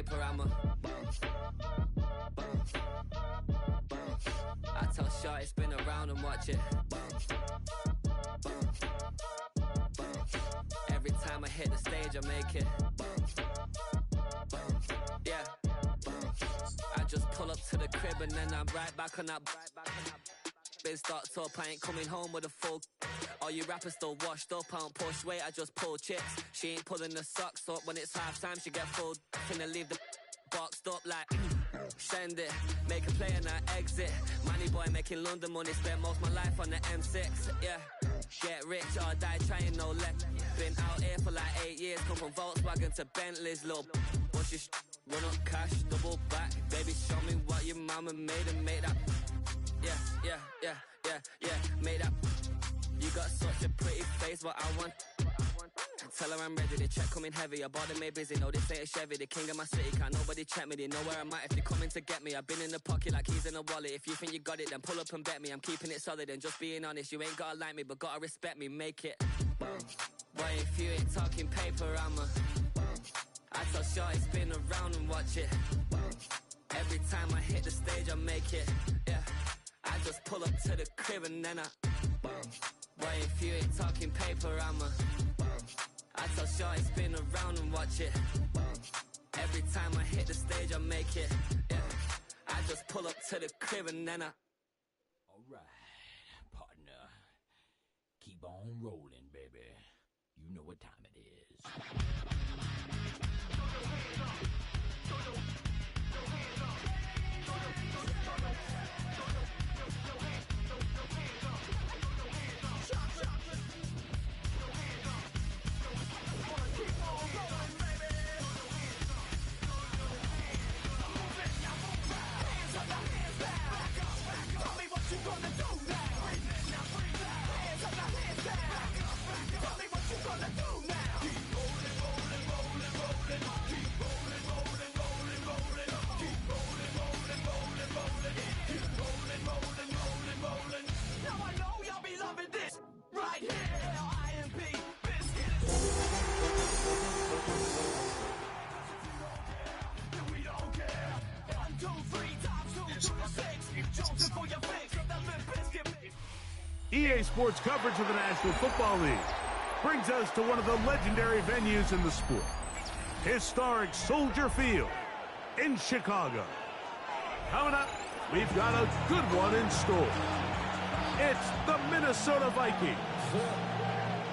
paper, I'm a bounce, bounce, bounce. I tell Shorty spin around and watch it bounce, bounce, bounce. Every time I hit the stage, I make it bounce, bounce, yeah, bounce. I just pull up to the crib and then I'm right back on that. Been stocked up, I ain't coming home with a full. All you rappers still washed up, I don't push weight, I just pull chips. She ain't pulling the socks up, when it's half time she get full. Finna leave the boxed up like send it, make a play and I exit. Money boy making London money, spent most of my life on the M6, yeah. Get rich or die trying, no left. Been out here for like 8 years, come from Volkswagen to Bentley's, little what's your run up cash, double back. Baby show me what your mama made and make that. Yeah, made that. You got such a pretty face, what I want. Tell her I'm ready, the check coming heavy. I bought them made busy, no, this ain't a Chevy. The king of my city, can't nobody check me. They know where I'm at if they coming to get me. I've been in the pocket like keys in a wallet. If you think you got it, then pull up and bet me. I'm keeping it solid and just being honest. You ain't gotta like me, but gotta respect me, make it bounce. Boy, if you ain't talking paper, I'm a bounce. I tell Shorty spin around and watch it bounce. Every time I hit the stage, I make it, yeah. I just pull up to the crib and then I bounce. Boy, if you ain't talking paper, I'm a bounce. I tell Shorty spin around and watch it bounce. Every time I hit the stage, I make it, yeah. I just pull up to the crib and then I. Alright, partner. Keep on rolling, baby. You know what time it is. EA Sports coverage of the National Football League brings us to one of the legendary venues in the sport, historic Soldier Field in Chicago. Coming up, we've got a good one in store. It's the Minnesota Vikings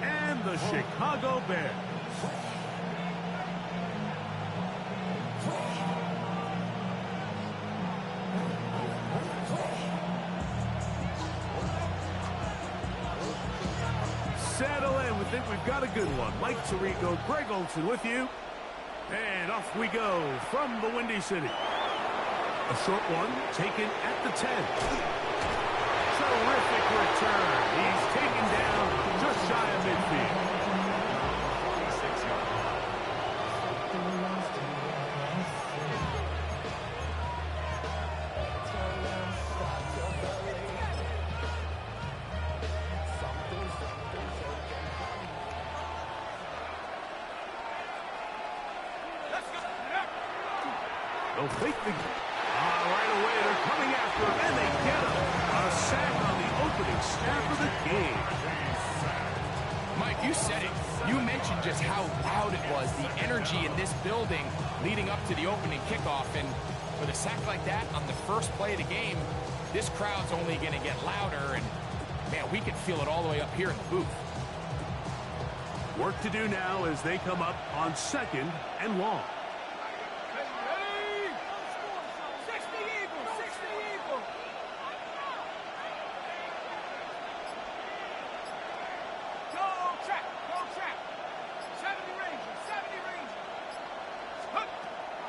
and the Chicago Bears. Settle in, we think we've got a good one. Mike Tirico, Greg Olsen with you. And off we go from the Windy City. A short one taken at the 10. Terrific return. He's taken down just shy of midfield. They'll fake the... right away, they're coming after him, and they get him. A sack on the opening snap of the game. Mike, you said it. You mentioned just how loud it was, the energy in this building leading up to the opening kickoff. And with a sack like that on the first play of the game, this crowd's only going to get louder. And, man, we can feel it all the way up here in the booth. Work to do now as they come up on 2nd and long.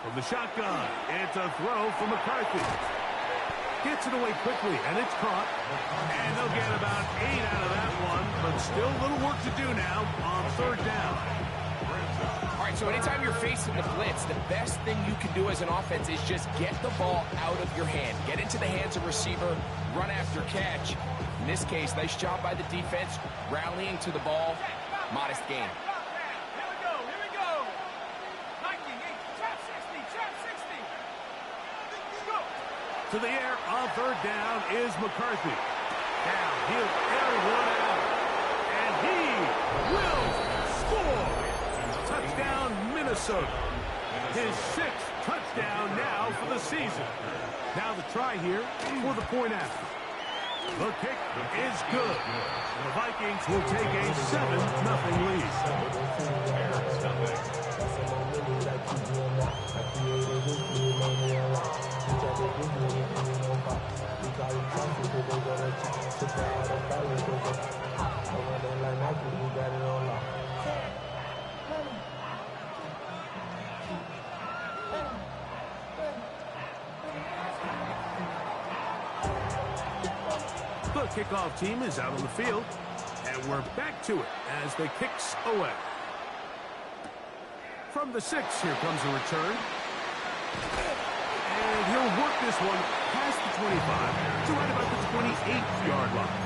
From the shotgun, it's a throw from McCarthy. Gets it away quickly, and it's caught. And they'll get about 8 out of that one, but still a little work to do now on 3rd down. All right, so anytime you're facing the blitz, the best thing you can do as an offense is just get the ball out of your hand. Get into the hands of receiver, run after catch. In this case, nice job by the defense, rallying to the ball. Modest gain. To the air on third down is McCarthy. Now he'll air one out. And he will score. Touchdown, Minnesota. His 6th touchdown now for the season. Now the try here for the point after. The kick is good. The Vikings will take a 7-0 lead. The kickoff team is out on the field, and we're back to it as the kicks away. From the 6, here comes a return. And he'll work this one past the 25 to right about the 28-yard line.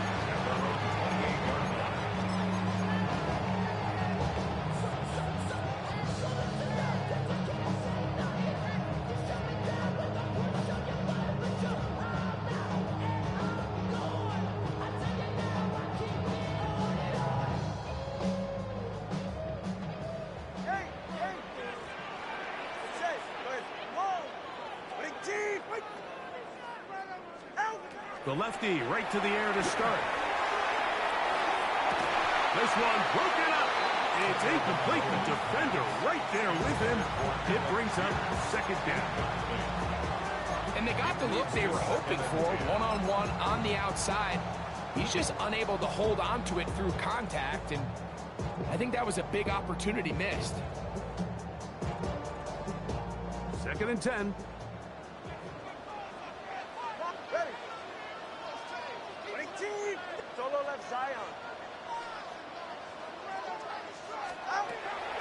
The lefty right to the air to start. This one broken up. It's incomplete. The defender right there with him. It brings up 2nd down. And they got the look they were hoping for, one-on-one on the outside. He's just unable to hold on to it through contact, and I think that was a big opportunity missed. 2nd and 10.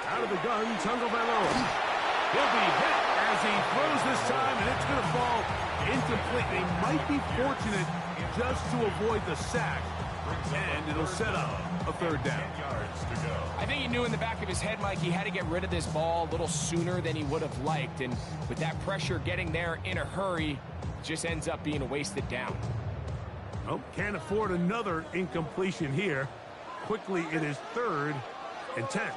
Out of the gun, Tagovailoa. He'll be hit as he throws this time, and it's going to fall incomplete. They might be fortunate just to avoid the sack, and it'll set up a 3rd down. I think he knew in the back of his head, Mike, he had to get rid of this ball a little sooner than he would have liked, and with that pressure getting there in a hurry, it just ends up being a wasted down. Oh, can't afford another incompletion here. Quickly, it is 3rd and 10.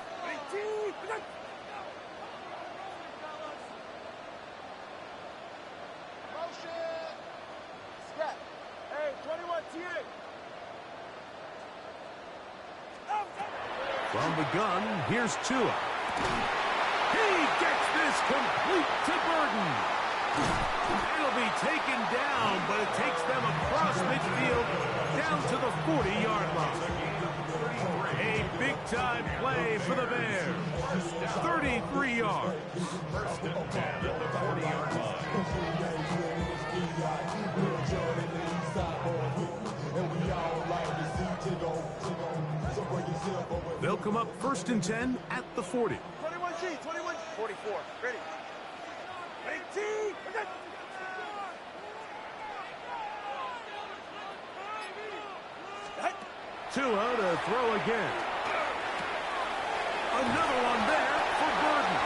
From the gun, here's Tua. He gets this complete to Burden. It'll be taken down, but it takes them across midfield down to the 40-yard line. A big-time play for the Bears. 33 yards. 1st and 10 at the 40-yard line. They'll come up 1st and 10 at the 40. 21G, 21, 44. Ready. 18. Tua to throw again. Another one there for Burden.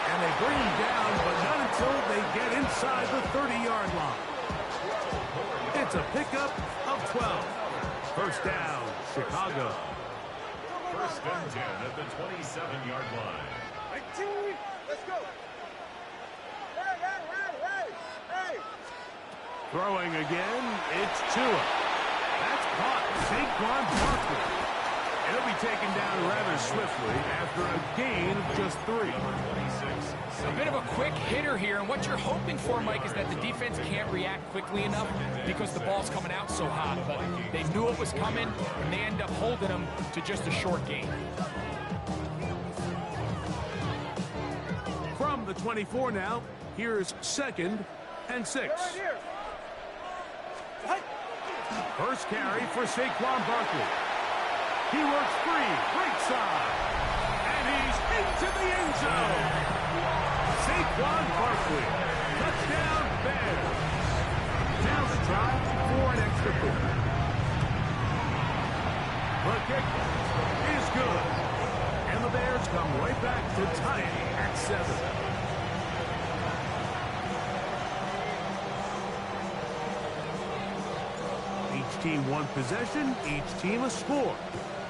And they bring him down, but not until they get inside the 30-yard line. It's a pickup of 12. 1st down, Chicago. 1st and 10 at the 27-yard line. 19. Let's go. Hey. Throwing again, it's Tua. That's caught. Saquon Barkley. It'll be taken down rather swiftly after a gain of just 3. A bit of a quick hitter here, and what you're hoping for, Mike, is that the defense can't react quickly enough because the ball's coming out so hot. But they knew it was coming, and they end up holding them to just a short gain. From the 24 now, here's 2nd and 6. First carry for Saquon Barkley. He works free, right side, and he's into the end zone. Saquon Barkley, touchdown Bears. Now the try for an extra point. The kick is good, and the Bears come right back to tie it at 7. team one possession, each team a score.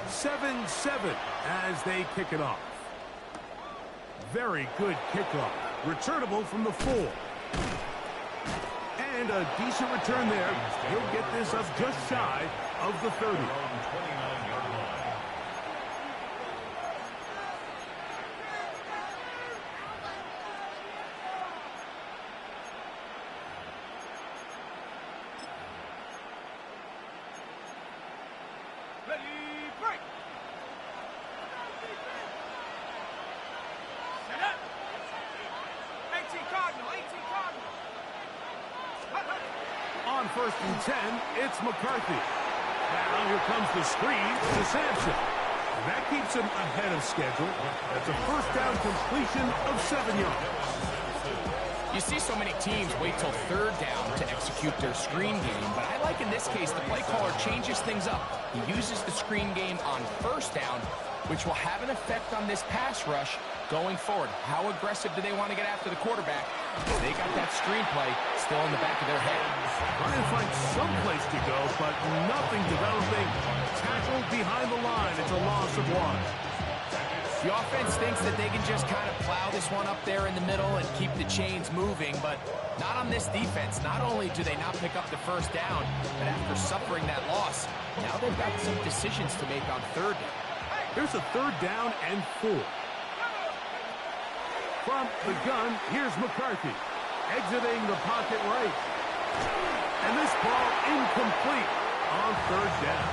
7-7 as they kick it off. Very good kickoff. Returnable from the 4. And a decent return there. He'll get this up just shy of the 30. 29-yard line. Ready, break. Set up. 18 Cardinal, 18 Cardinal. On 1st and 10, it's McCarthy. Now here comes the screen to Sampson. And that keeps him ahead of schedule. That's a first down completion of 7 yards. You see so many teams wait till 3rd down to execute their screen game, but I like in this case the play caller changes things up. He uses the screen game on 1st down, which will have an effect on this pass rush going forward. How aggressive do they want to get after the quarterback? They got that screen play still in the back of their head. Trying to find some place to go, but nothing developing. Tackled behind the line. It's a loss of 1. The offense thinks that they can just kind of plow this one up there in the middle and keep the chains moving, but not on this defense. Not only do they not pick up the 1st down, but after suffering that loss, now they've got some decisions to make on 3rd down. Here's a 3rd down and 4. From the gun, here's McCarthy. Exiting the pocket right. And this ball incomplete on 3rd down.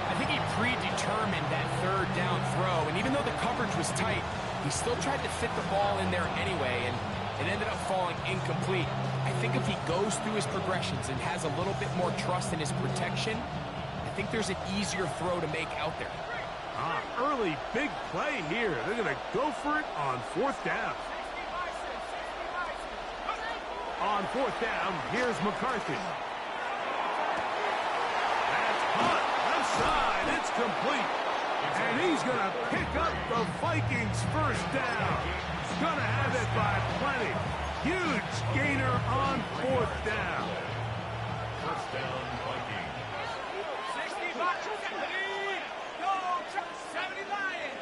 I think he predetermined that 3rd down throw, and even though the coverage was tight, he still tried to fit the ball in there anyway, and it ended up falling incomplete. I think if he goes through his progressions and has a little bit more trust in his protection, I think there's an easier throw to make out there. Early big play here. They're going to go for it on 4th down. On 4th down, here's McCarthy. That's hot. Left side. It's complete. And he's going to pick up the Vikings' 1st down. He's going to have it by plenty. Huge gainer on 4th down. 1st down, Vikings. 60 bucks. Go, 70 Lions.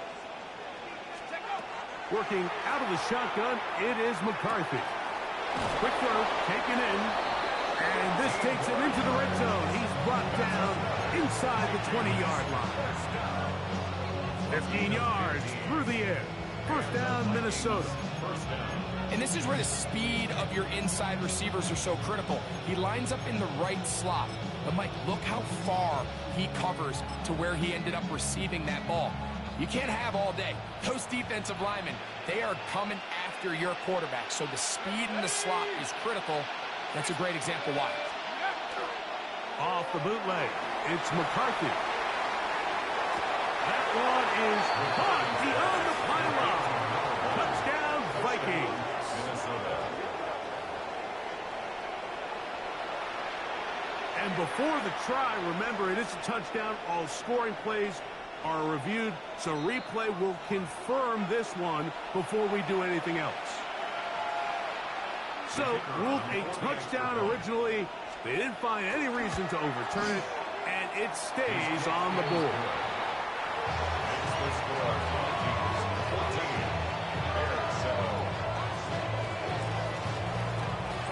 Working out of the shotgun, it is McCarthy. Quick throw, taken in. And this takes him into the red zone. He's brought down inside the 20-yard line. 15 yards through the air. 1st down, Minnesota. And this is where the speed of your inside receivers are so critical. He lines up in the right slot. But, Mike, look how far he covers to where he ended up receiving that ball. You can't have all day. Those defensive linemen, they are coming after your quarterback. So the speed in the slot is critical. That's a great example why. Off the bootleg, it's McCarthy. That one is caught beyond the pylon. Touchdown, Vikings. And before the try, remember, it is a touchdown. All scoring plays are reviewed, so replay will confirm this one before we do anything else. So, ruled a touchdown originally. They didn't find any reason to overturn it, and it stays on the board.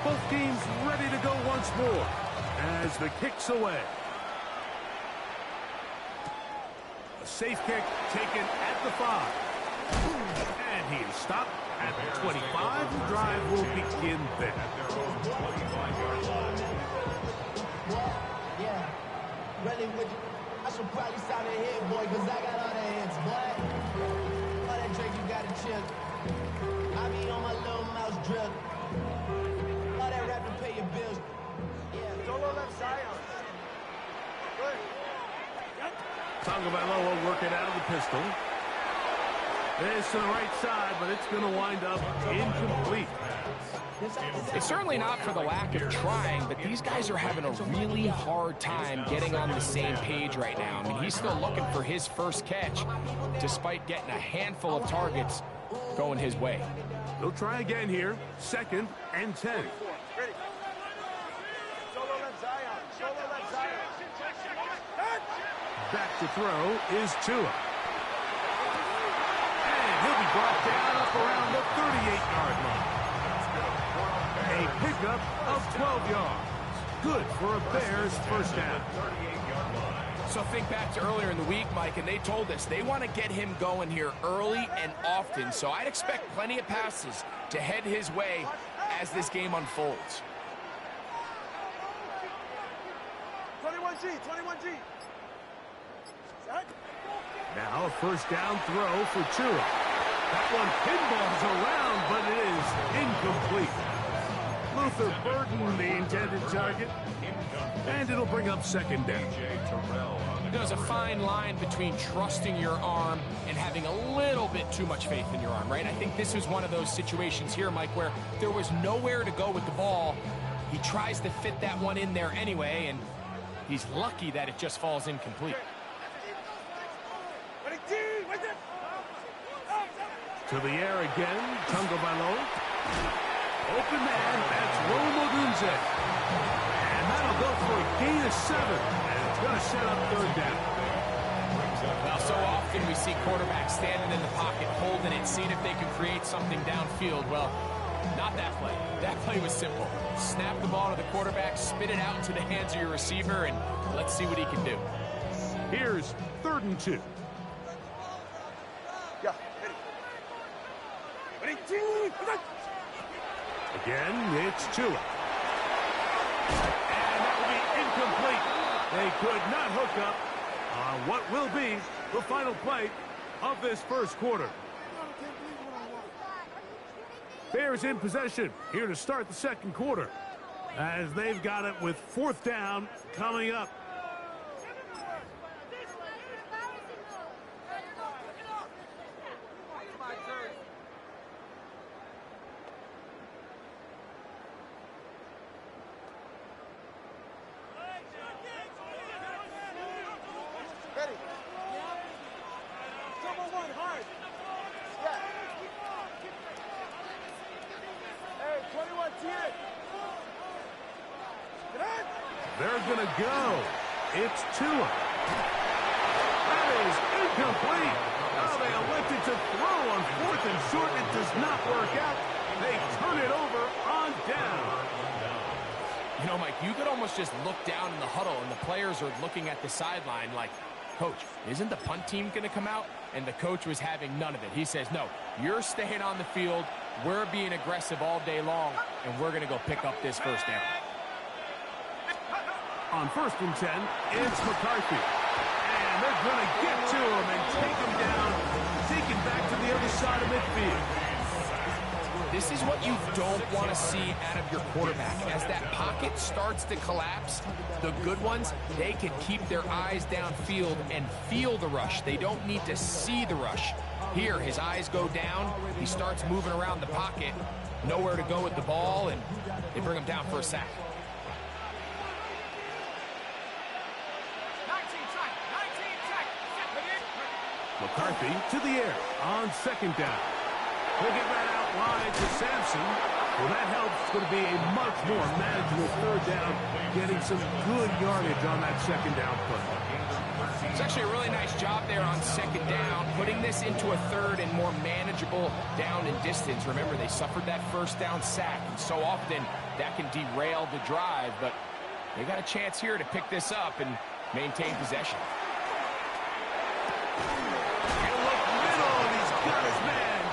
Both teams ready to go once more as the kick's away. A safe kick taken at the 5. And he is stopped at the 25. The drive will begin there. Yeah, really with you. I should probably sign a hit, boy, because I got all the hits, boy. All that drink, you got to chill. I be on my little mouse drill. All that rap to pay your bills. Yeah. Solo left side. Good. Tagovailoa working out of the pistol. This to the right side, but it's going to wind up incomplete. It's certainly not for the lack of trying, but these guys are having a really hard time getting on the same page right now. I mean, he's still looking for his first catch, despite getting a handful of targets going his way. They'll try again here. 2nd and 10. Ready. Solo left Back to throw is Tua. And he'll be brought down up around the 38-yard line. A pickup of 12 yards. Good for a Bears first down. So think back to earlier in the week, Mike, and they told us they want to get him going here early and often. So I'd expect plenty of passes to head his way as this game unfolds. 21G. Now a first down throw for Tua. That one pinballs around, but it is incomplete. Luther Burden, the intended target, and it'll bring up second down. There's a fine line between trusting your arm and having a little bit too much faith in your arm, right? I think this is one of those situations here, Mike, where there was nowhere to go with the ball. He tries to fit that one in there anyway, and he's lucky that it just falls incomplete. To the air again, Tagovailoa. Open man, that's Rome Odunze. And that'll go for a gain of 7. And it's going to set up third down. Well, so often we see quarterbacks standing in the pocket, holding it, seeing if they can create something downfield. Well, not that play. That play was simple. Snap the ball to the quarterback, spit it out into the hands of your receiver, and let's see what he can do. Here's 3rd and 2. Again, it's Tua. And that will be incomplete. They could not hook up on what will be the final play of this first quarter. Bears in possession here to start the second quarter, as they've got it with 4th down coming up. They're going to go. It's Tua. That is incomplete. Oh, they elected to throw on 4th and short. It does not work out. They turn it over on down. You know, Mike, you could almost just look down in the huddle, and the players are looking at the sideline like, Coach, isn't the punt team going to come out? And the coach was having none of it. He says, no, you're staying on the field. We're being aggressive all day long, and we're going to go pick up this first down. On 1st and 10, it's McCarthy. And they're going to get to him and take him down, take him back to the other side of midfield. This is what you don't want to see out of your quarterback. As that pocket starts to collapse, the good ones, they can keep their eyes downfield and feel the rush. They don't need to see the rush. Here, his eyes go down. He starts moving around the pocket. Nowhere to go with the ball, and they bring him down for a sack. McCarthy to the air on 2nd down. He'll get that out wide to Sampson. Well, that helps. It's going to be a much more manageable 3rd down, getting some good yardage on that 2nd down play. It's actually a really nice job there on 2nd down, putting this into a 3rd and more manageable down and distance. Remember, they suffered that 1st down sack, and so often that can derail the drive, but they got a chance here to pick this up and maintain possession.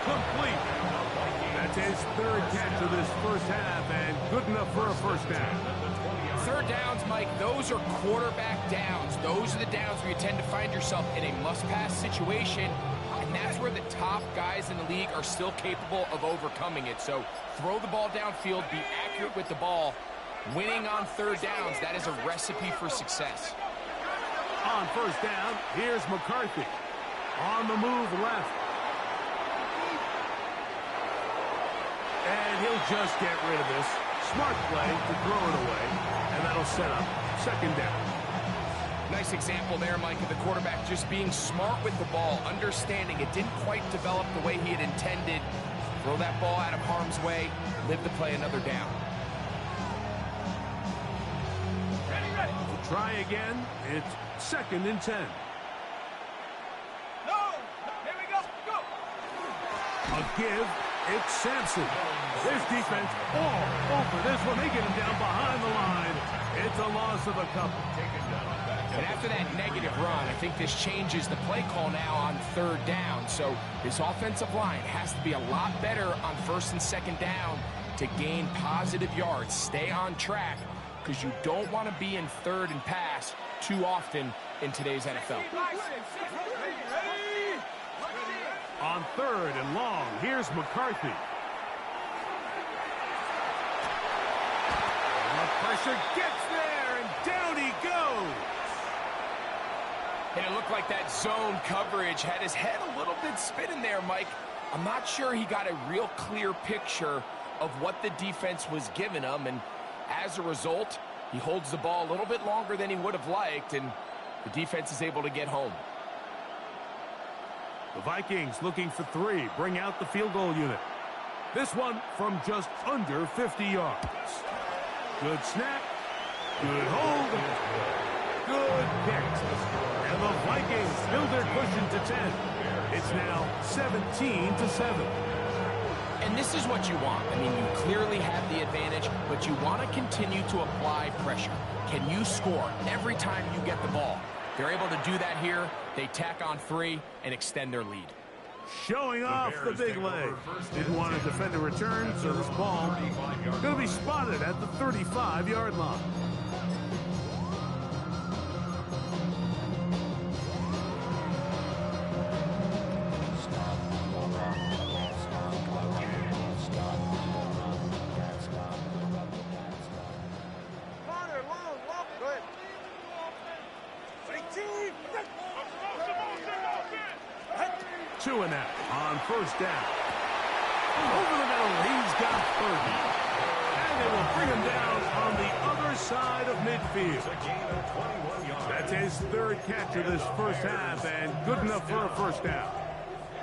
Complete. That's his 3rd catch of this first half, and good enough for a first down. 3rd downs, Mike, those are quarterback downs. Those are the downs where you tend to find yourself in a must-pass situation, and that's where the top guys in the league are still capable of overcoming it. So throw the ball downfield, be accurate with the ball. Winning on 3rd downs, that is a recipe for success. On 1st down, here's McCarthy. On the move left. And he'll just get rid of this. Smart play to throw it away, and that'll set up 2nd down. Nice example there, Mike, of the quarterback just being smart with the ball, understanding it didn't quite develop the way he had intended. Throw that ball out of harm's way, live to play another down. try again. It's 2nd and 10. No! Here we go! Go! A give. It's Sampson. This defense all over this one. They get him down behind the line. It's a loss of a couple. And after that negative run, I think this changes the play call now on 3rd down. So this offensive line has to be a lot better on 1st and 2nd down to gain positive yards. Stay on track because you don't want to be in 3rd and pass too often in today's NFL. On 3rd and long, here's McCarthy. The pressure gets there, and down he goes. And it looked like that zone coverage had his head a little bit spinning there, Mike. I'm not sure he got a real clear picture of what the defense was giving him, and as a result, he holds the ball a little bit longer than he would have liked, and the defense is able to get home. The Vikings looking for 3, bring out the field goal unit. This one from just under 50 yards. Good snap, good hold, good kick. And the Vikings build their cushion to 10. It's now 17-7. And this is what you want. I mean, you clearly have the advantage, but you want to continue to apply pressure. Can you score every time you get the ball? They're able to do that here. They tack on 3 and extend their lead. Showing off the big leg. Didn't want to defend a return, so this ball going to be spotted at the 35-yard line. Two and out on 1st down. Over the middle, he's got 30. And they will bring him down on the other side of midfield. That's his 3rd catch of this 1st half, and good enough for a 1st down.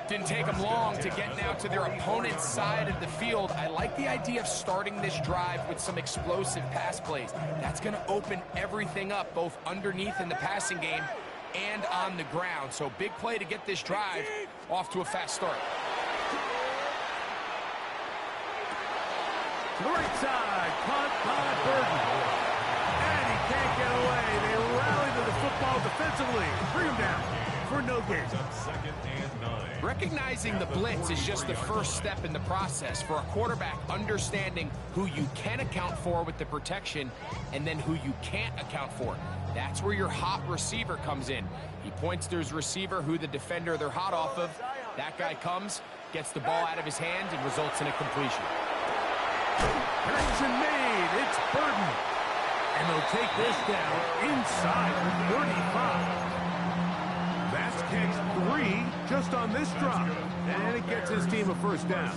Didn't take them long to get now to their opponent's side of the field. I like the idea of starting this drive with some explosive pass plays. That's going to open everything up, both underneath in the passing game and on the ground. So big play to get this drive off to a fast start. To the right side, caught by Burton. And he can't get away. They rally to the football defensively. Bring him down for no gain. 2nd and 9. Recognizing the blitz is just the first step in the process for a quarterback, understanding who you can account for with the protection and then who you can't account for. That's where your hot receiver comes in. He points to his receiver, who the defender they're hot off of. That guy comes, gets the ball out of his hand, and results in a completion. Connection made. It's Burton. And they'll take this down inside the 35. That's catch 3 just on this drop. And it gets his team a 1st down.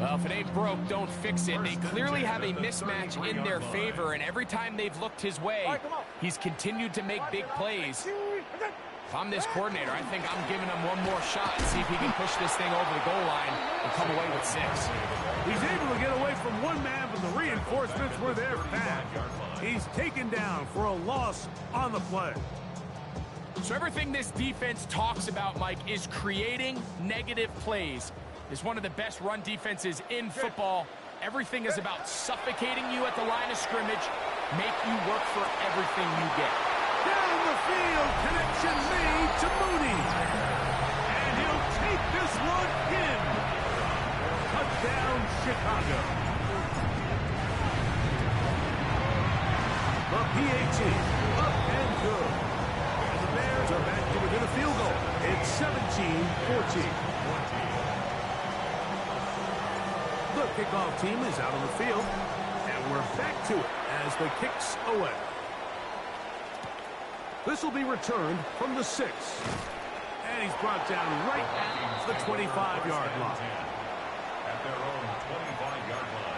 Well, if it ain't broke, don't fix it. They clearly have a mismatch in their favor, and every time they've looked his way, he's continued to make big plays. If I'm this coordinator, I think I'm giving him one more shot and see if he can push this thing over the goal line and come away with 6. He's able to get away from one man, but the reinforcements were there fast. He's taken down for a loss on the play. So everything this defense talks about, Mike, is creating negative plays. It's one of the best run defenses in football. Everything is about suffocating you at the line of scrimmage, make you work for everything you get. Down the field, connection made to Mooney. And he'll take this one in. Touchdown, Chicago. The PAT, up and good. And the Bears are back to within a field goal. It's 17-14. The kickoff team is out on the field, and we're back to it as the kick's away. This will be returned from the 6. And he's brought down right at the 25-yard line. At their own 25-yard line.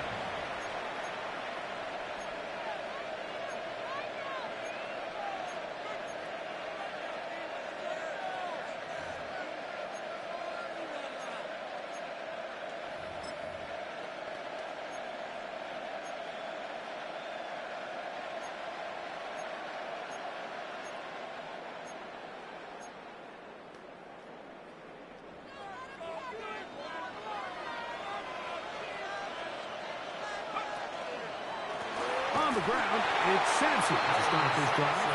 the ground. It's Sampson to start this drive.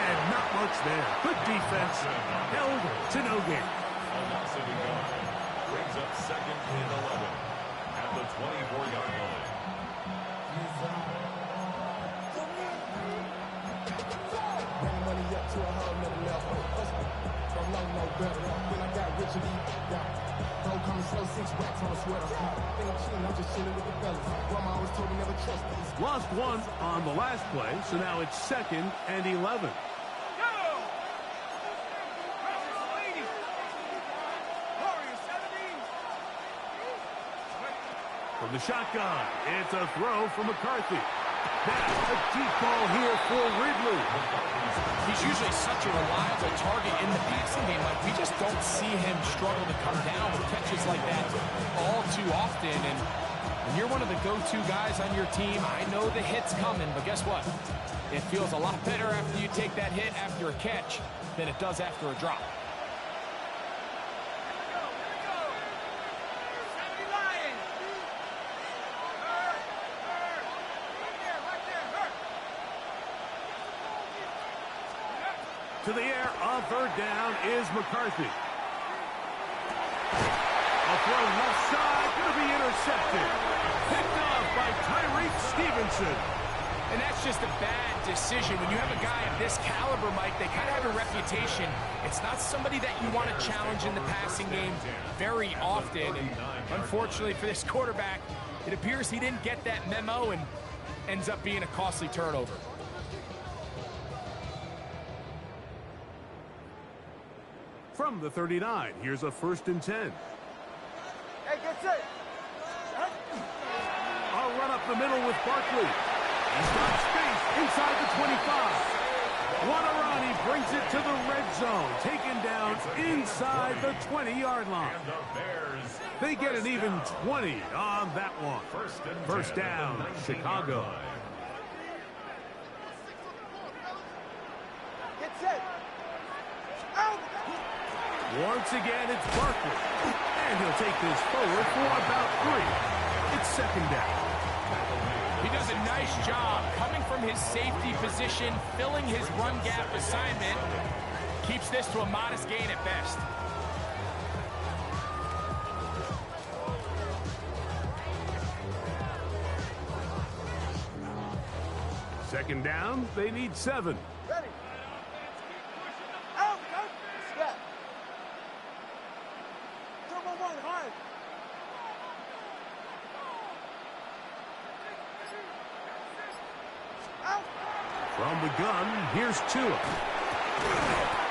And not much there. Good defense. Held to no gain. A loss of a yard. Brings up second and 11 at the 24-yard line. Bring money up to a whole nother level. From low, no better. When I got rich and bro, coming slow, 6 racks on a sweater. Think I'm chilling, I'm just chilling with the fellas. Grandma always told me never trust these. Lost one on the last play, so now it's second and 11. From the shotgun, it's a throw from McCarthy. Now a deep ball here for Ridley. He's usually such a reliable target in the passing game. Like, we just don't see him struggle to come down with catches like that all too often. And when you're one of the go-to guys on your team, I know the hit's coming, but guess what? It feels a lot better after you take that hit after a catch than it does after a drop. To the air on third down is McCarthy. A throw left side, going to be intercepted. Picked off by Tyreek Stevenson. And that's just a bad decision. When you have a guy of this caliber, Mike, they kind of have a reputation. It's not somebody that you want to challenge in the passing game very often. And unfortunately for this quarterback, it appears he didn't get that memo and ends up being a costly turnover. From the 39, here's a 1st and 10. Hey, get set. A run up the middle with Barkley. He's got space inside the 25. Guarani brings it to the red zone, taken down inside the 20-yard line. They get an even 20 on that one. First down, Chicago. Get set. Out. Once again, it's Barkley. And he'll take this forward for about 3. It's second down. He does a nice job coming from his safety position, filling his run gap assignment. Keeps this to a modest gain at best. Second down, they need 7. Ready. Out. Step. 2-1-1, hard. Out. From the gun, here's Tua.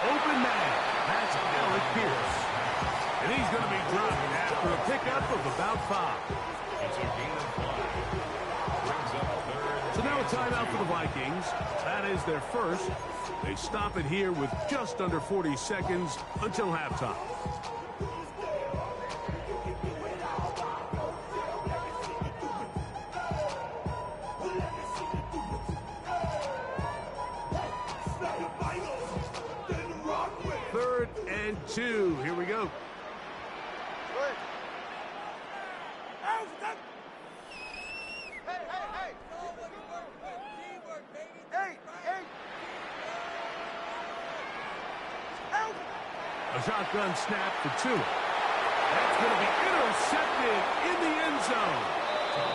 Open man. That's Alec Pierce. And he's going to be dropped after a pickup of about 5. It's a gain of 5. Brings up third. So now a timeout for the Vikings. That is their first. They stop it here with just under 40 seconds until halftime. Third and 2. Here we go. Good. Out. Step. Hey. Hey. Out. A shotgun snap for Tua. That's going to be intercepted in the end zone.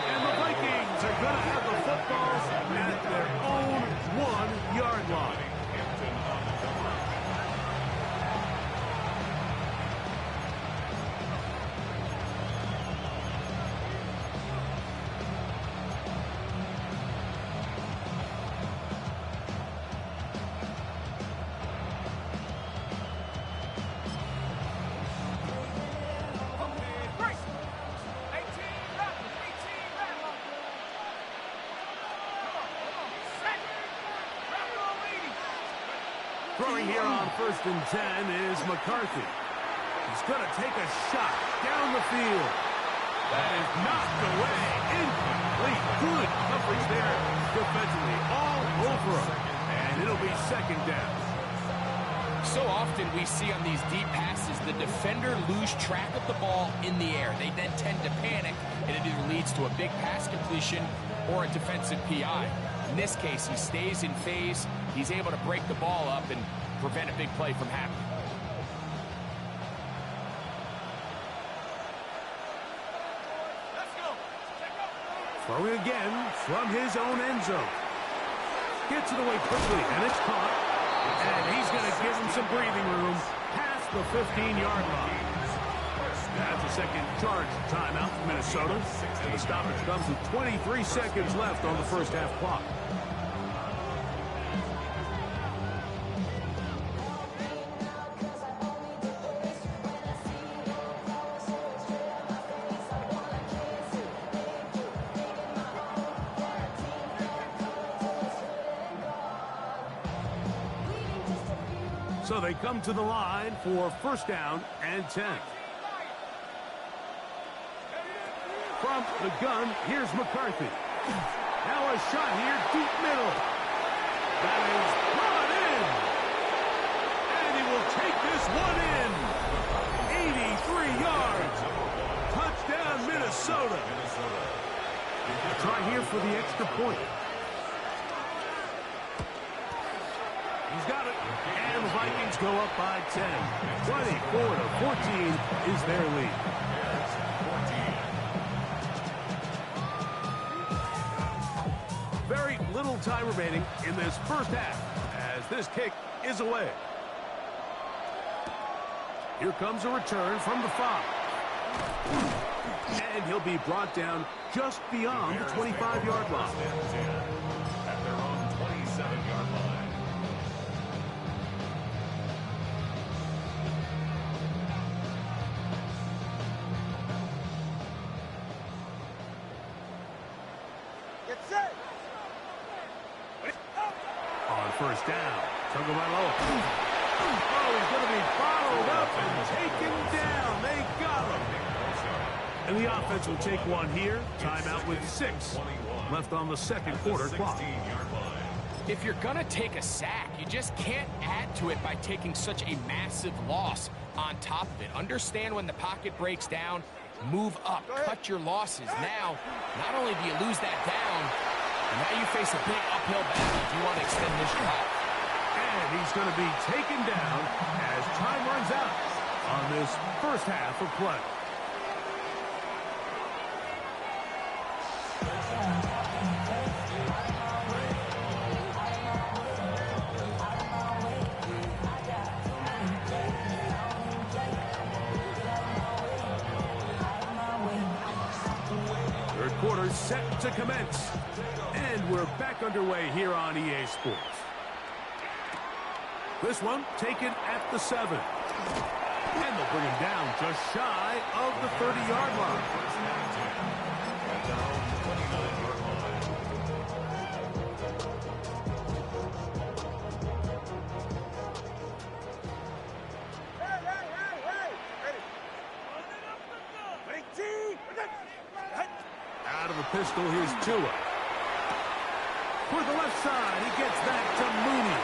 And the Vikings are going to have the football at their own 1-yard line. Throwing here on 1st and 10 is McCarthy. He's going to take a shot down the field. That is knocked away. Incomplete. Good coverage there defensively. All over him. And it'll be second down. So often we see on these deep passes, the defender lose track of the ball in the air. They then tend to panic, and it either leads to a big pass completion or a defensive PI. In this case, he stays in phase. He's able to break the ball up and prevent a big play from happening. Throwing again from his own end zone. Gets it away quickly, and it's caught. And he's going to give him some breathing room past the 15-yard line. That's a second charge timeout for Minnesota. And the stoppage comes with 23 seconds left on the first half clock. So they come to the line for first down and 10. From the gun, here's McCarthy. Now a shot here, deep middle. That is brought in. And he will take this one in. 83 yards. Touchdown, Minnesota. Try here for the extra point. He's got it. And the Vikings go up by 10. 24-14 is their lead. Very little time remaining in this first half as this kick is away. Here comes a return from the 5. And he'll be brought down just beyond the 25-yard line. At their own 27-yard line. On first down, Tagovailoa. Oh, he's going to be followed up and taken down. They got him. And the offense will take one here. Timeout with 6 left on the second quarter clock. If you're going to take a sack, you just can't add to it by taking such a massive loss on top of it. Understand when the pocket breaks down, move up, cut your losses. Now, not only do you lose that down, now you face a big uphill battle if you want to extend this drive. And he's going to be taken down as time runs out on this first half of play. Third quarter set to commence. And we're back underway here on EA Sports. This one taken at the 7. And they'll bring him down just shy of the 30-yard line. Out of the pistol, here's Tua. For the left side, he gets that to Mooney.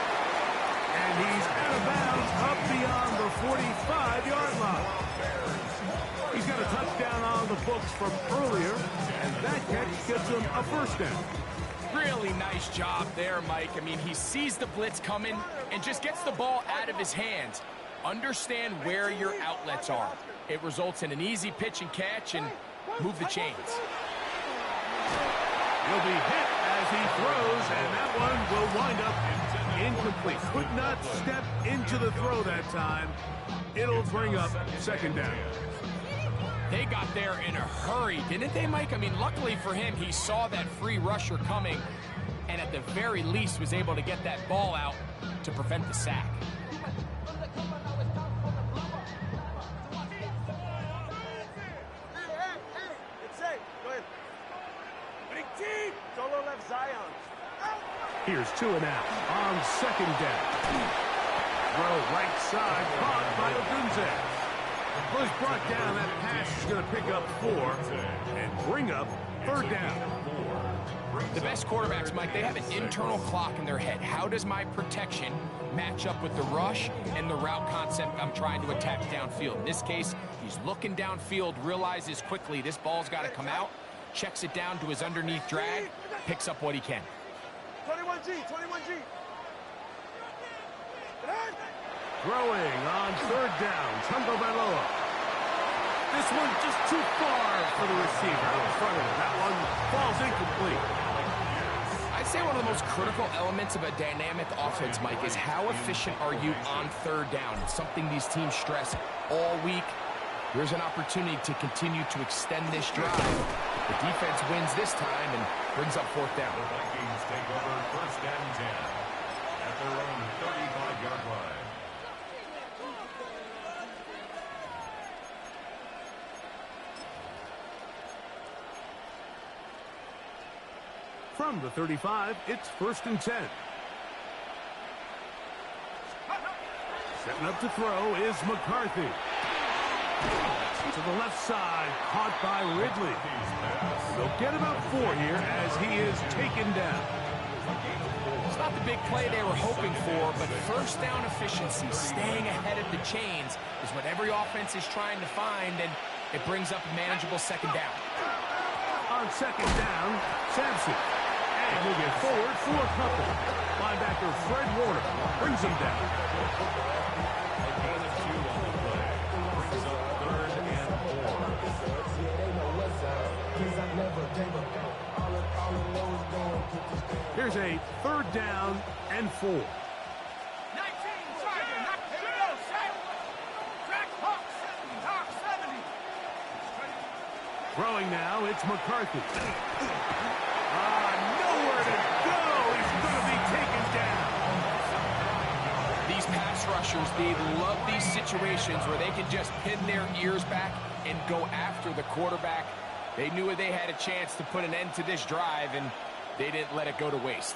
And he's out of bounds up beyond the 45-yard line. He's got a touchdown on the books from earlier, and that catch gets him a first down. Really nice job there, Mike. I mean, he sees the blitz coming and just gets the ball out of his hands. Understand where your outlets are. It results in an easy pitch and catch and move the chains. He'll be hit as he throws, and that one will wind up incomplete. Could not step into the throw that time. It'll bring up second down. They got there in a hurry, didn't they, Mike? I mean, luckily for him, he saw that free rusher coming and at the very least was able to get that ball out to prevent the sack. Here's Tua now on second down. Throw right side, caught by Odunze. Was brought down. That pass is going to pick up 4 and bring up third down. The best quarterbacks, Mike, they have an internal clock in their head. How does my protection match up with the rush and the route concept I'm trying to attack downfield? In this case, he's looking downfield, realizes quickly this ball's got to come out, checks it down to his underneath drag, picks up what he can. 21G, 21G. Throwing on third down, Tungo Bailoa. This one just too far for the receiver in front of him. That one falls incomplete. I'd say one of the most critical elements of a dynamic offense, Mike, is how efficient are you on third down? It's something these teams stress all week. Here's an opportunity to continue to extend this drive. The defense wins this time and brings up fourth down. The Vikings take over first and 10 at their own 35-yard line. From the 35, it's first and 10. Setting up to throw is McCarthy. To the left side, caught by Ridley. They'll get about 4 here as he is taken down. It's not the big play they were hoping for, but first down efficiency, staying ahead of the chains, is what every offense is trying to find, and it brings up a manageable second down. On second down, Sampson. And he'll get forward for a couple. Linebacker Fred Warner brings him down. A gain of 2 on the play. Brings up third and 4. Here's a third down and 4. 19, Tiger. Here we go, set. Track Hawk 70, Hawk 70. Throwing now, it's McCarthy. Nowhere to go. He's going to be taken down. These pass rushers, they love these situations where they can just pin their ears back and go after the quarterback. They knew they had a chance to put an end to this drive, and they didn't let it go to waste.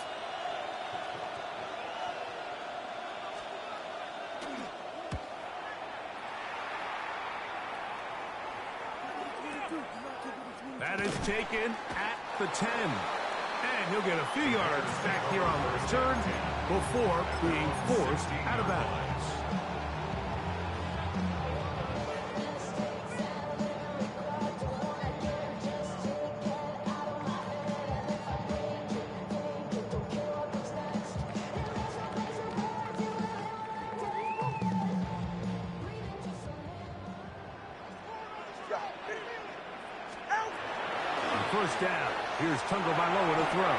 That is taken at the 10. And he'll get a few yards back here on the return before being forced out of bounds. First down. Here's Tungo Bailoa to throw.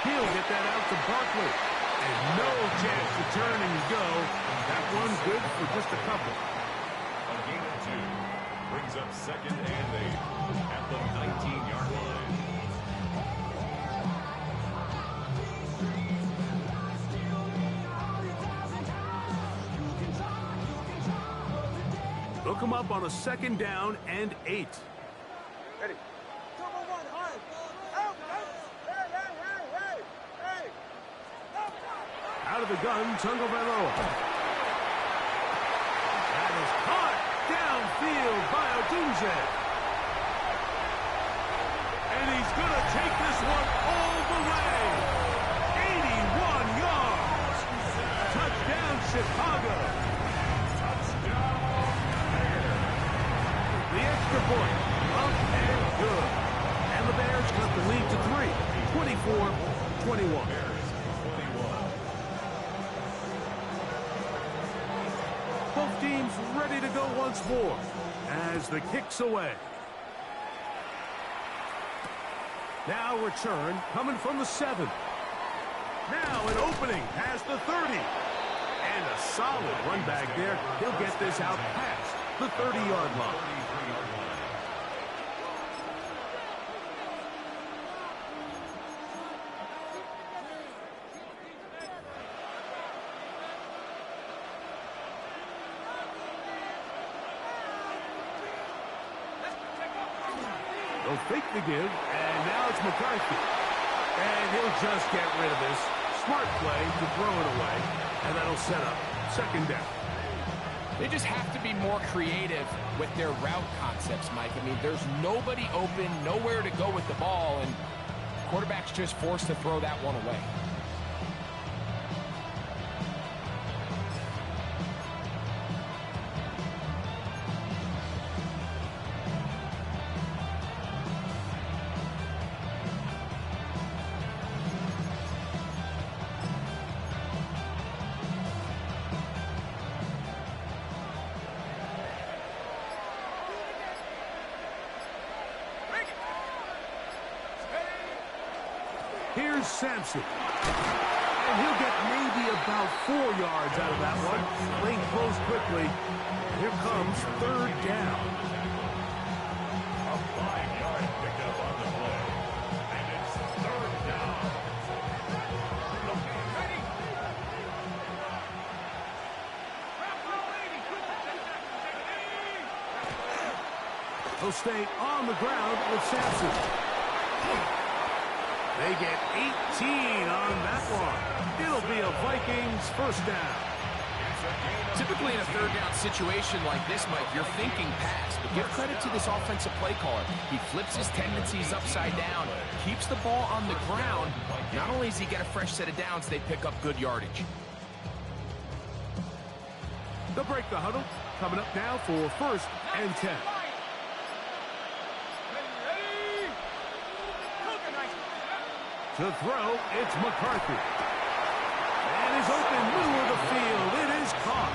He'll get that out to Barkley. And no chance to turn and go. That one good for just a couple. A gain of 2. Brings up second and 8 at the 19-yard line. Look him up on a second down and 8. Ready. Out of the gun, Tungo Bailoa. That is caught downfield by Odunze. And he's going to take this one all the way. 81 yards. Touchdown, Chicago. The extra point, up and good. And the Bears cut the lead to 3, 24-21. Both teams ready to go once more as the kick's away. Now return coming from the 7. Now an opening past the 30. And a solid run back there. He'll get this out past the 30-yard line. They'll fake the give, and now it's McCarthy. And he'll just get rid of this. Smart play to throw it away, and that'll set up second down. They just have to be more creative with their route concepts, Mike. I mean, there's nobody open, nowhere to go with the ball, and quarterback's just forced to throw that one away. Here's Sampson. And he'll get maybe about 4 yards out of that one. Lane close quickly. Here comes third down. A 5-yard pickup on the play. And it's third down. Ready? He'll stay on the ground with Sampson. They get 18 on that one. It'll be a Vikings first down. Typically in a third down situation like this, Mike, you're thinking pass, but give credit to this offensive play caller. He flips his tendencies upside down, keeps the ball on the ground. Not only does he get a fresh set of downs, they pick up good yardage. They'll break the huddle. Coming up now for first and 10. To throw, it's McCarthy. And he's open middle of the field. It is caught.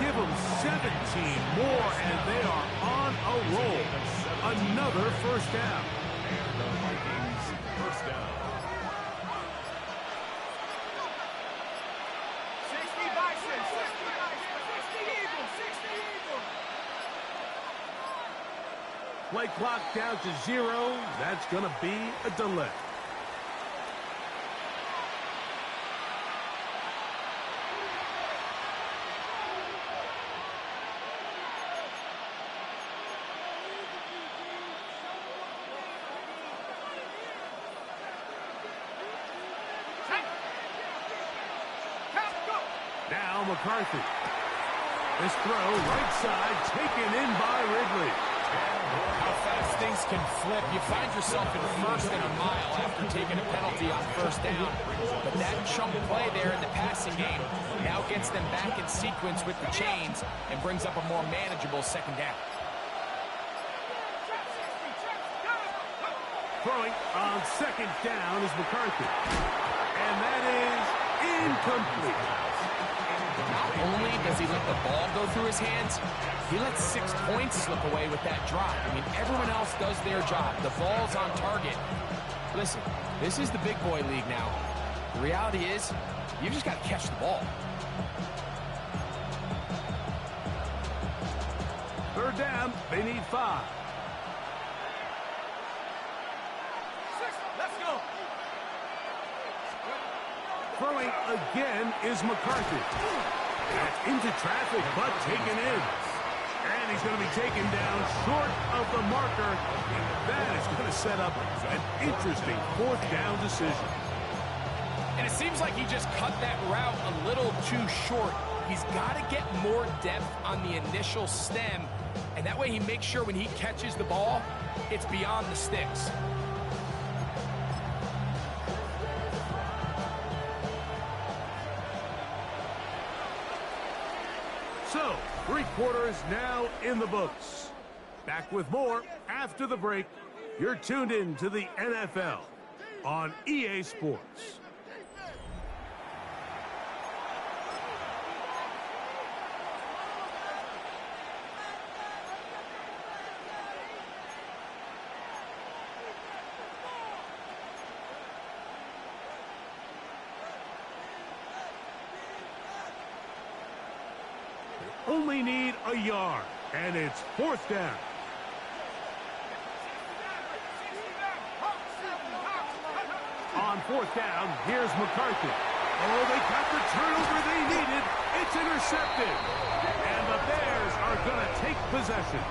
Give them 17 more, and they are on a roll. Another first down. And the Vikings first down. 60 Bison, 60 Bison, 60 Eagles, 60 Eagles. Play clock down to 0. That's going to be a delay. Now McCarthy. This throw, right side, taken in by Ridley. How fast things can flip. You find yourself in first and a mile after taking a penalty on first down. But that chunk play there in the passing game now gets them back in sequence with the chains and brings up a more manageable second down. Throwing on second down is McCarthy. And that is incomplete. Not only does he let the ball go through his hands, he lets 6 points slip away with that drive. I mean, everyone else does their job. The ball's on target. Listen, this is the big boy league now. The reality is, you just got to catch the ball. Third down, they need 5. Let's go. Throwing again is McCarthy. That's into traffic, but taken in. And he's going to be taken down short of the marker. That is going to set up an interesting fourth down decision. And it seems like he just cut that route a little too short. He's got to get more depth on the initial stem, and that way he makes sure when he catches the ball, it's beyond the sticks. So, 3 quarters now in the books. Back with more after the break. You're tuned in to the NFL on EA Sports. Only need a yard, and it's fourth down. On fourth down, here's McCarthy. Oh, they got the turnover they needed. It's intercepted. And the Bears are going to take possession.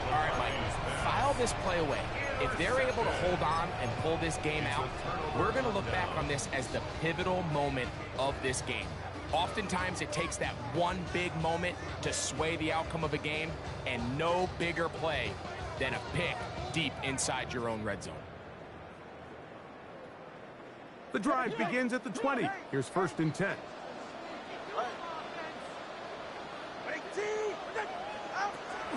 All right, Mike, file this play away. If they're able to hold on and pull this game out, we're going to look back on this as the pivotal moment of this game. Oftentimes, it takes that one big moment to sway the outcome of a game, and no bigger play than a pick deep inside your own red zone. The drive begins at the 20. Here's first and 10.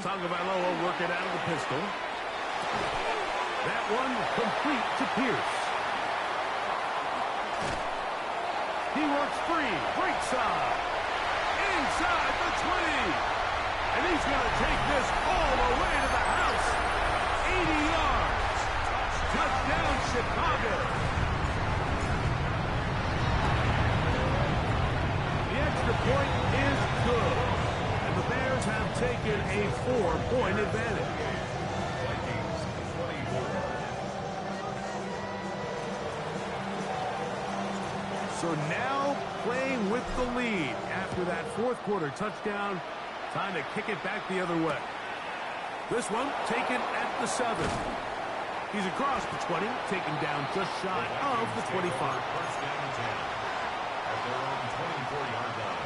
Tagovailoa working out of the pistol. That one complete to Pierce. He works free, right side, inside the 20. And he's going to take this all the way to the house. 80 yards. Touchdown Chicago. The extra point is good. And the Bears have taken a 4-point advantage. So now playing with the lead after that fourth quarter touchdown. Time to kick it back the other way. This one taken at the 7. He's across the 20, taken down just shy of the 25. First down and 10 at their own 24-yard line.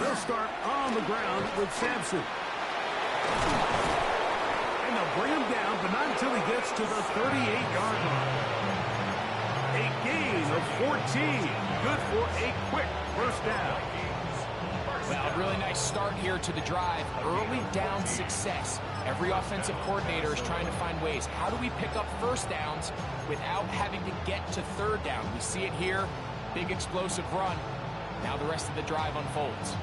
They'll start on the ground with Sampson. And they'll bring him down, but not until he gets to the 38-yard line. A gain of 14. Good for a quick first down. Well, really nice start here to the drive. Early down success. Every offensive coordinator is trying to find ways. How do we pick up first downs without having to get to third down? We see it here. Big explosive run. Now the rest of the drive unfolds.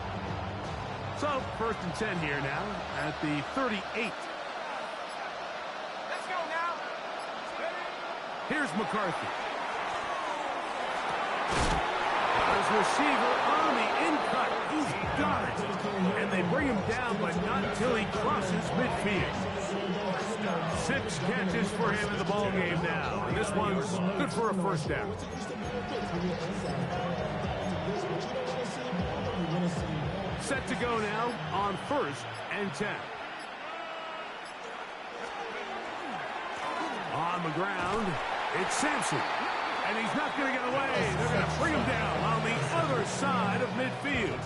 So, first and 10 here now at the 38. Let's go now. Here's McCarthy. His receiver on the in-cut. He's got it. And they bring him down, but not until he crosses midfield. 6 catches for him in the ball game now. And this one's good for a first down. Set to go now on first and 10. On the ground, it's Sampson. And he's not going to get away. They're going to bring him down on the other side of midfield.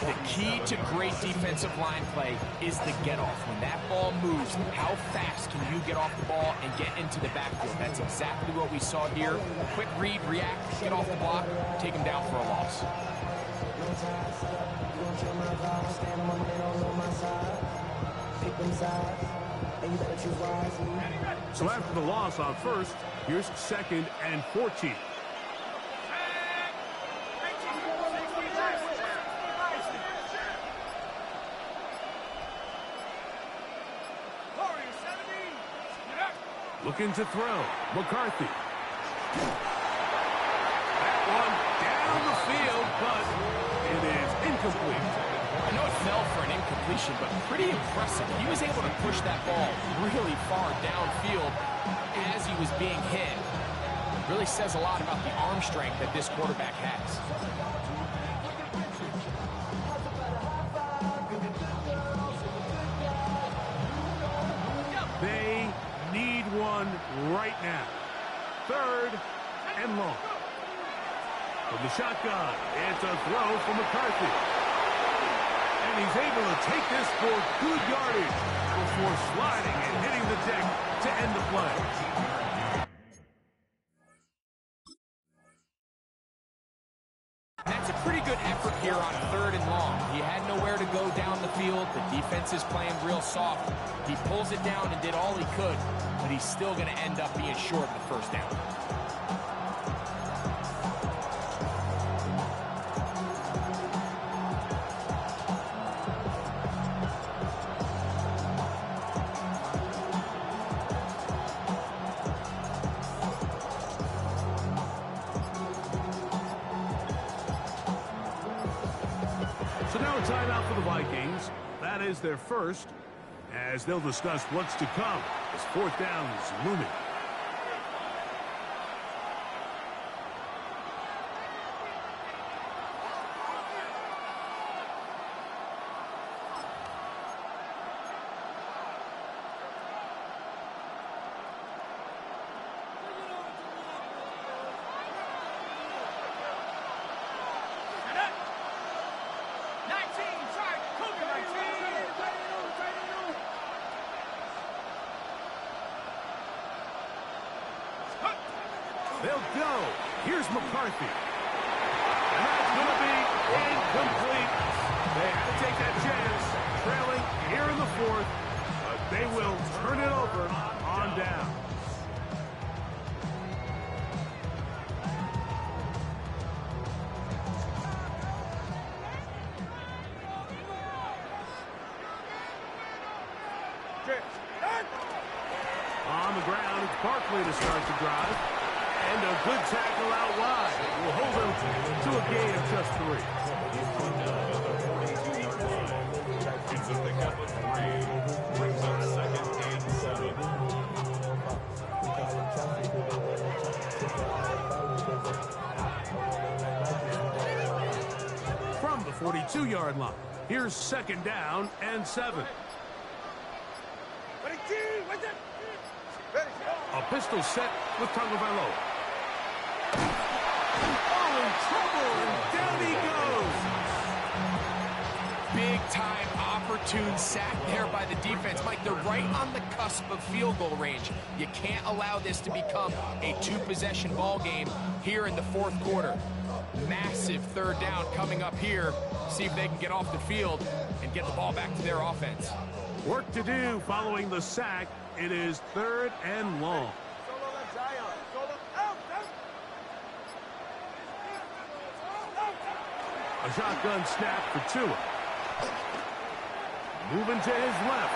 The key to great defensive line play is the get-off. When that ball moves, how fast can you get off the ball and get into the backfield? That's exactly what we saw here. Quick read, react, get off the block, take him down for a loss. So after the loss on first, here's second and 14. Looking to throw. McCarthy. That one down the field, but it is incomplete. I know it fell for an incompletion, but pretty impressive. He was able to push that ball really far downfield as he was being hit. Really says a lot about the arm strength that this quarterback has. They need one right now. Third and long. From the shotgun, it's a throw from McCarthy. And he's able to take this for good yardage before sliding and hitting the deck to end the play. That's a pretty good effort here on third and long. He had nowhere to go down the field. The defense is playing real soft. He pulls it down and did all he could, but he's still going to end up being short of the first down. So now a timeout for the Vikings. That is their first, as they'll discuss what's to come as fourth down is looming. They'll go. Here's McCarthy. And that's going to be incomplete. They had to take that chance. Trailing here in the fourth. They will turn it over on down. On the ground, it's Barkley to start the drive. And a good tackle out wide. Will hold him to a gain of just 3. It's a pickup of 3. Brings up second and 7. From the 42-yard line, here's second down and 7. A pistol set with Tagovailoa. Oh, in trouble, and down he goes. Big-time opportune sack there by the defense. Mike, they're right on the cusp of field goal range. You can't allow this to become a 2-possession ball game here in the fourth quarter. Massive third down coming up here. See if they can get off the field and get the ball back to their offense. Work to do following the sack. It is 3rd and long. A shotgun snap for Tua. Moving to his left.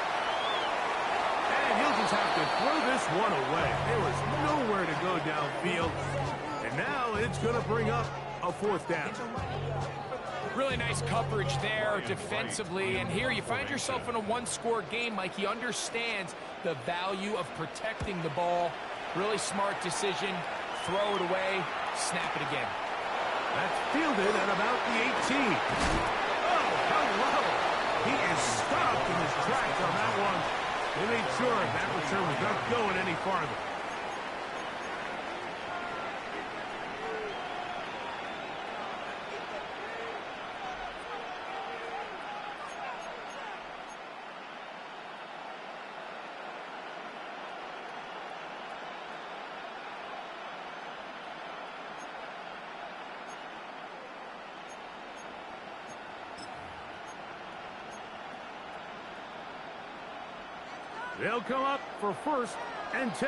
And he'll just have to throw this one away. There was nowhere to go downfield. And now it's going to bring up a 4th down. Really nice coverage there defensively. And here you find yourself in a 1-score game, Mike. He understands the value of protecting the ball. Really smart decision. Throw it away. Snap it again. That's fielded at about the 18. Oh, hello. He is stopped in his tracks on that one. They made sure that return was not going any farther. They'll come up for 1st and 10.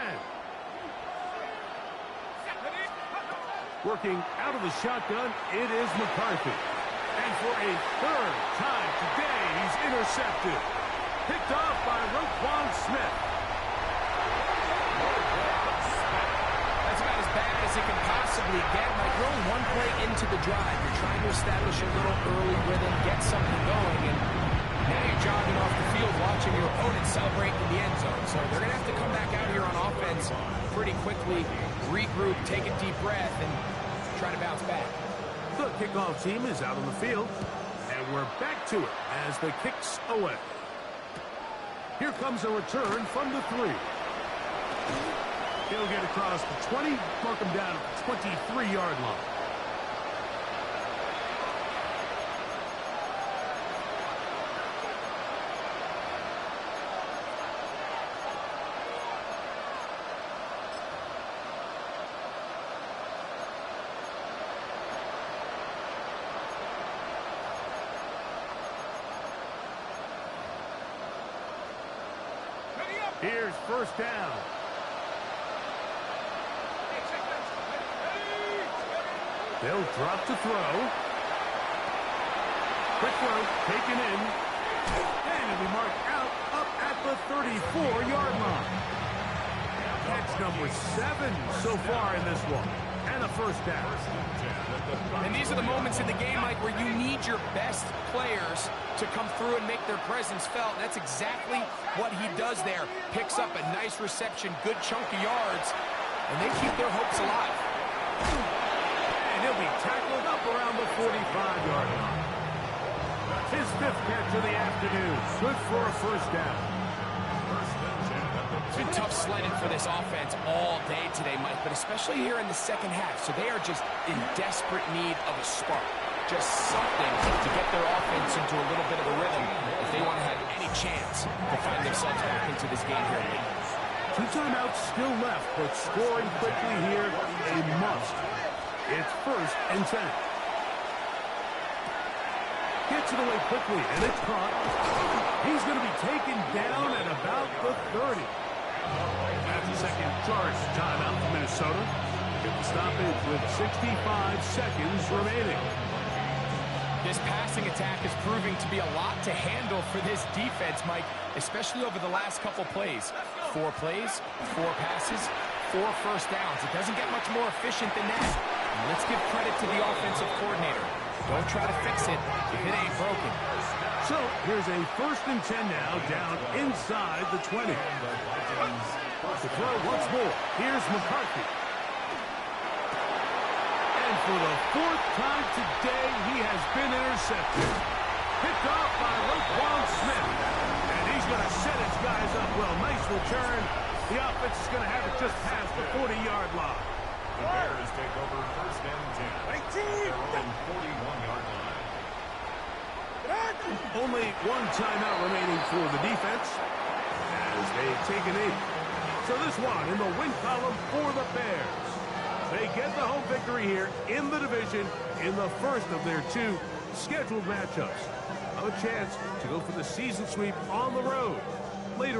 Working out of the shotgun, it is McCarthy. And for a 3rd time today, he's intercepted. Picked off by Roquan Smith. That's about as bad as it can possibly get. Like, you're only 1 play into the drive. You're trying to establish a little early rhythm, get something going, and now you're jogging off the field watching your opponent celebrate in the end zone. So they're going to have to come back out here on offense pretty quickly, regroup, take a deep breath, and try to bounce back. The kickoff team is out on the field, and we're back to it as the kick's away. Here comes a return from the 3. He'll get across the 20, mark him down at the 23-yard line. Here's 1st down. They'll drop to throw. Quick throw, taken in. And it'll be marked out up at the 34-yard line. Catch number 7 so far in this one. And a 1st down. And these are the moments in the game, Mike, where you need your best players to come through and make their presence felt. And that's exactly what he does there. Picks up a nice reception, good chunk of yards, and they keep their hopes alive. And he'll be tackled up around the 45-yard line. His 5th catch of the afternoon. Good for a 1st down. It's been tough sledding for this offense all day today, Mike, but especially here in the second half. So they are just in desperate need of a spark. Just something to get their offense into a little bit of a rhythm if they want to have any chance to find themselves back into this game here late. 2 timeouts still left, but scoring quickly here, a must. It's 1st and 10. Gets it away quickly, and it's caught. He's going to be taken down at about the 30. That's the second charge timeout for Minnesota. Get the stoppage with 65 seconds remaining. This passing attack is proving to be a lot to handle for this defense, Mike, especially over the last couple plays. 4 plays, 4 passes, 4 first downs. It doesn't get much more efficient than that. And let's give credit to the offensive coordinator. Don't try to fix it if it ain't broken. So here's a 1st and 10 now, down inside the 20. To throw once more, here's McCarthy. And for the 4th time today, he has been intercepted. Picked off by Roquan Smith. And he's going to set his guys up well. Nice return. The offense is going to have it just past the 40-yard line. The Bears take over 1st and 10. Their own 41-yard line. Only 1 timeout remaining for the defense as they take a knee. So this one in the win column for the Bears. They get the home victory here in the division in the first of their 2 scheduled matchups. A chance to go for the season sweep on the road later in